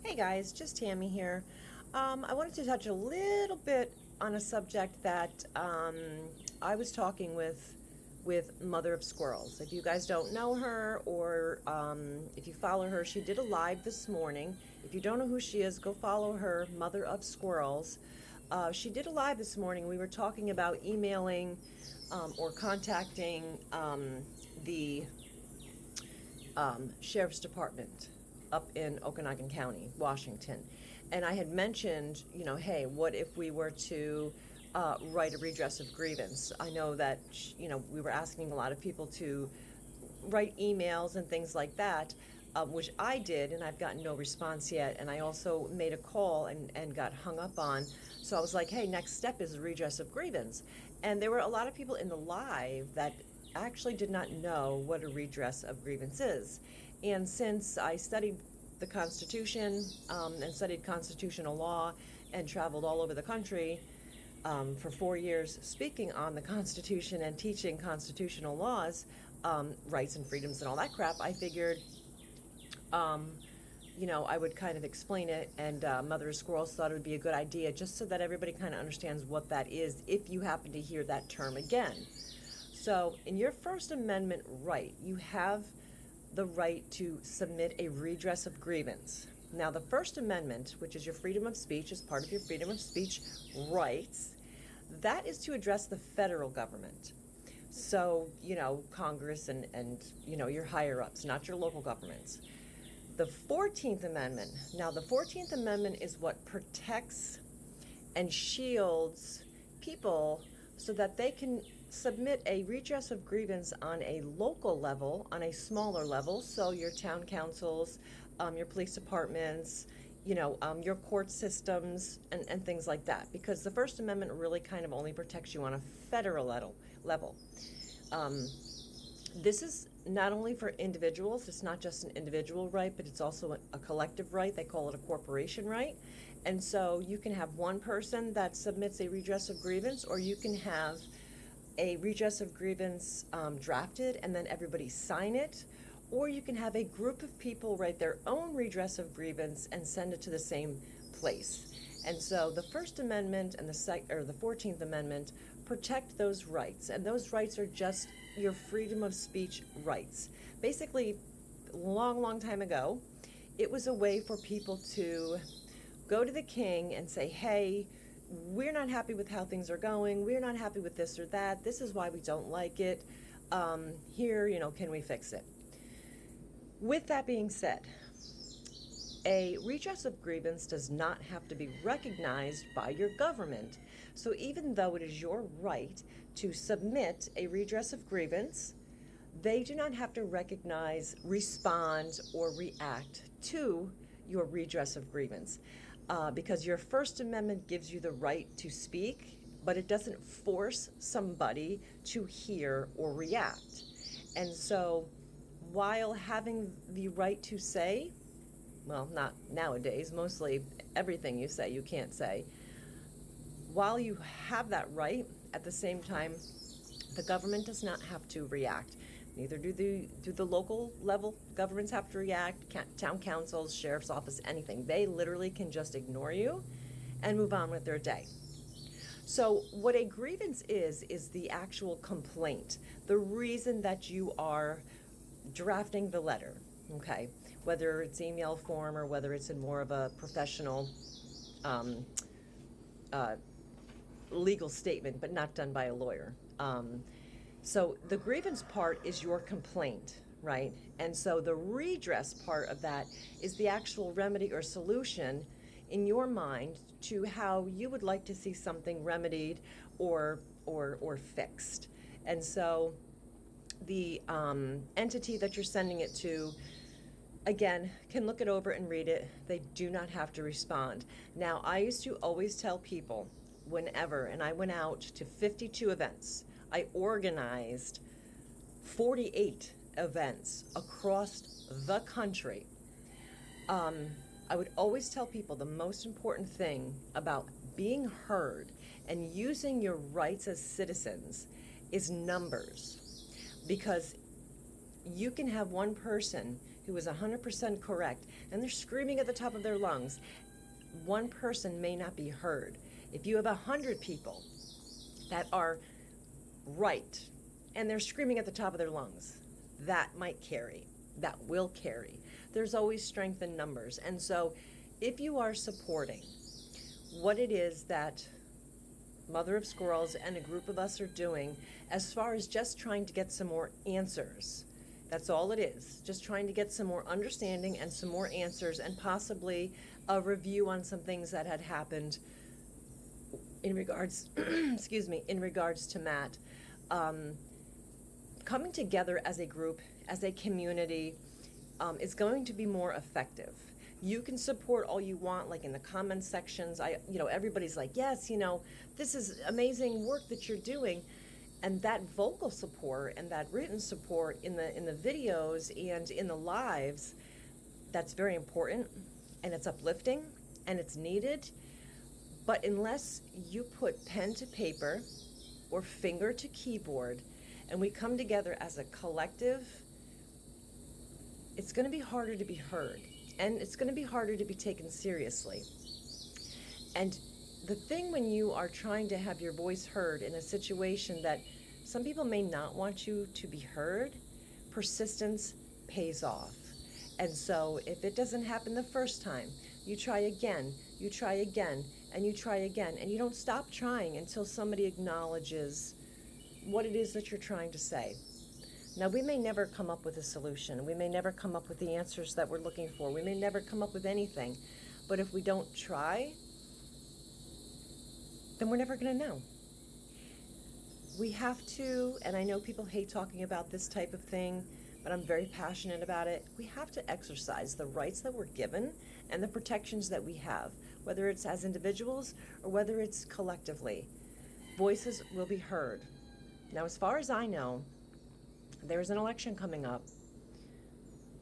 Hey guys, just Tammy here. I wanted to touch a little bit on a subject that I was talking with Mother of Squirrels. If you guys don't know her or if you follow her, she did a live this morning. If you don't know who she is, go follow her, Mother of Squirrels. She did a live this morning. We were talking about emailing or contacting the Sheriff's Department up in Okanagan County, Washington. And I had mentioned, hey, what if we were to write a redress of grievance? I know that, we were asking a lot of people to write emails and things like that, which I did, and I've gotten no response yet. And I also made a call and got hung up on. So I was like, hey, next step is a redress of grievance. And there were a lot of people in the live that actually did not know what a redress of grievance is. And since I studied the Constitution and studied constitutional law and traveled all over the country for 4 years speaking on the Constitution and teaching constitutional laws, rights and freedoms and all that crap, I figured I would kind of explain it, and Mother of Squirrels thought it would be a good idea just so that everybody kind of understands what that is if you happen to hear that term again. So in your First Amendment right, you have the right to submit a redress of grievance. Now, the First Amendment, which is your freedom of speech, is part of your freedom of speech rights. That is to address the federal government. So, Congress and your higher-ups, not your local governments. The 14th Amendment. Now, the 14th Amendment is what protects and shields people so that they can submit a redress of grievance on a local level, on a smaller level, so your town councils, your police departments, your court systems, and things like that. Because the First Amendment really kind of only protects you on a federal level. This is not only for individuals, it's not just an individual right, but it's also a collective right. They call it a corporation right. And so you can have one person that submits a redress of grievance, or you can have a redress of grievance drafted and then everybody sign it, or you can have a group of people write their own redress of grievance and send it to the same place. And so the First Amendment and the 14th Amendment protect those rights, and those rights are just your freedom of speech rights. Basically, long time ago, it was a way for people to go to the king and say, hey, we're not happy with how things are going. We're not happy with this or that. This is why we don't like it. Here, can we fix it? With that being said, a redress of grievance does not have to be recognized by your government. So even though it is your right to submit a redress of grievance, they do not have to recognize, respond, or react to your redress of grievance. Because your First Amendment gives you the right to speak, but it doesn't force somebody to hear or react. And so while having the right to say, well, not nowadays, mostly everything you say you can't say, while you have that right, at the same time, the government does not have to react. Neither do the local level governments have to react, town councils, sheriff's office, anything. They literally can just ignore you and move on with their day. So what a grievance is the actual complaint, the reason that you are drafting the letter, okay? Whether it's email form or whether it's in more of a professional legal statement, but not done by a lawyer. So the grievance part is your complaint, right? And so the redress part of that is the actual remedy or solution in your mind to how you would like to see something remedied or fixed. And so the entity that you're sending it to, again, can look it over and read it. They do not have to respond. Now, I used to always tell people whenever, and I went out to 52 events. I organized 48 events across the country. I would always tell people the most important thing about being heard and using your rights as citizens is numbers. Because you can have one person who is 100% correct, and they're screaming at the top of their lungs, one person may not be heard. If you have 100 people that are right and they're screaming at the top of their lungs, that might carry, that will carry. There's always strength in numbers. And so if you are supporting what it is that Mother of Squirrels and a group of us are doing, as far as just trying to get some more answers, that's all it is, just trying to get some more understanding and some more answers, and possibly a review on some things that had happened in regards, excuse me, in regards to Matt. Coming together as a group, as a community, is going to be more effective. You can support all you want, like in the comment sections. Everybody's like, yes, this is amazing work that you're doing. And that vocal support and that written support in the videos and in the lives, that's very important, and it's uplifting and it's needed. But unless you put pen to paper or finger to keyboard and we come together as a collective, it's going to be harder to be heard, and it's going to be harder to be taken seriously. And the thing when you are trying to have your voice heard in a situation that some people may not want you to be heard, persistence pays off. And so if it doesn't happen the first time, you try again, you try again, and you try again, and you don't stop trying until somebody acknowledges what it is that you're trying to say. Now, we may never come up with a solution. We may never come up with the answers that we're looking for. We may never come up with anything. But if we don't try, then we're never going to know. We have to, and I know people hate talking about this type of thing, but I'm very passionate about it. We have to exercise the rights that we're given and the protections that we have, whether it's as individuals or whether it's collectively. Voices will be heard. Now, as far as I know, there's an election coming up,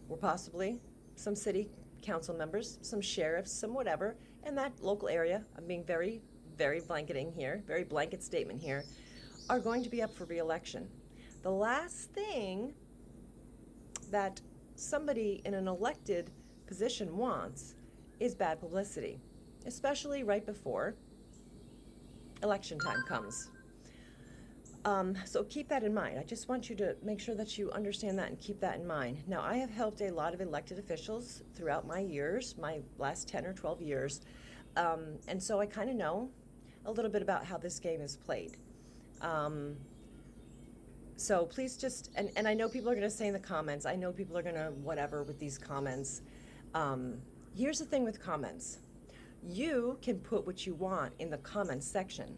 or possibly some city council members, some sheriffs, some whatever, in that local area, I'm being very, very blanketing here, very blanket statement here, are going to be up for re-election. The last thing that somebody in an elected position wants is bad publicity, especially right before election time comes. So keep that in mind. I just want you to make sure that you understand that and keep that in mind. Now, I have helped a lot of elected officials throughout my years, my last 10 or 12 years, and so I kind of know a little bit about how this game is played. So please just, and I know people are going to say in the comments, I know people are going to whatever with these comments. Here's the thing with comments. You can put what you want in the comments section.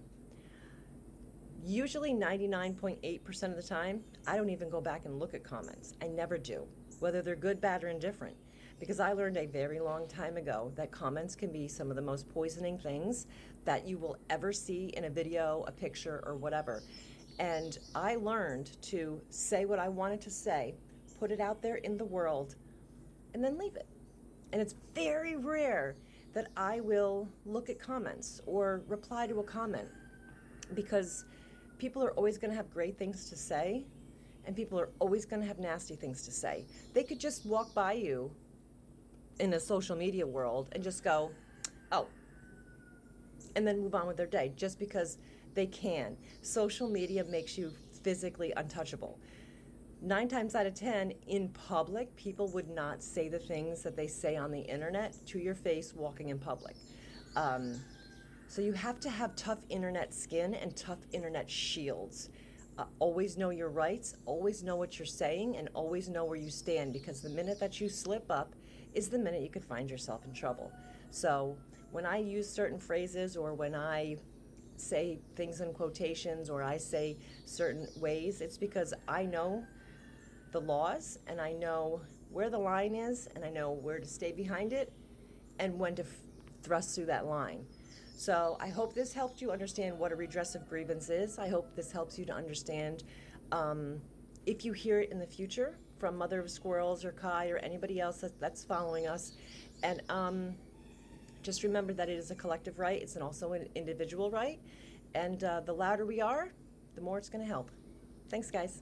Usually 99.8% of the time, I don't even go back and look at comments. I never do, whether they're good, bad, or indifferent. Because I learned a very long time ago that comments can be some of the most poisoning things that you will ever see in a video, a picture, or whatever. And I learned to say what I wanted to say, put it out there in the world, and then leave it. And it's very rare that I will look at comments or reply to a comment, because people are always going to have great things to say, and people are always going to have nasty things to say. They could just walk by you in a social media world and just go, oh, and then move on with their day just because they can. Social media makes you physically untouchable. 9 times out of 10, in public, people would not say the things that they say on the internet to your face walking in public. So you have to have tough internet skin and tough internet shields. Always know your rights, always know what you're saying, and always know where you stand, because the minute that you slip up is the minute you could find yourself in trouble. So when I use certain phrases, or when I say things in quotations, or I say certain ways, it's because I know the laws, and I know where the line is, and I know where to stay behind it, and when to thrust through that line. So I hope this helped you understand what a redress of grievance is. I hope this helps you to understand, if you hear it in the future from Mother of Squirrels or Kai or anybody else that's following us. And just remember that it is a collective right. It's also an individual right. And the louder we are, the more it's going to help. Thanks, guys.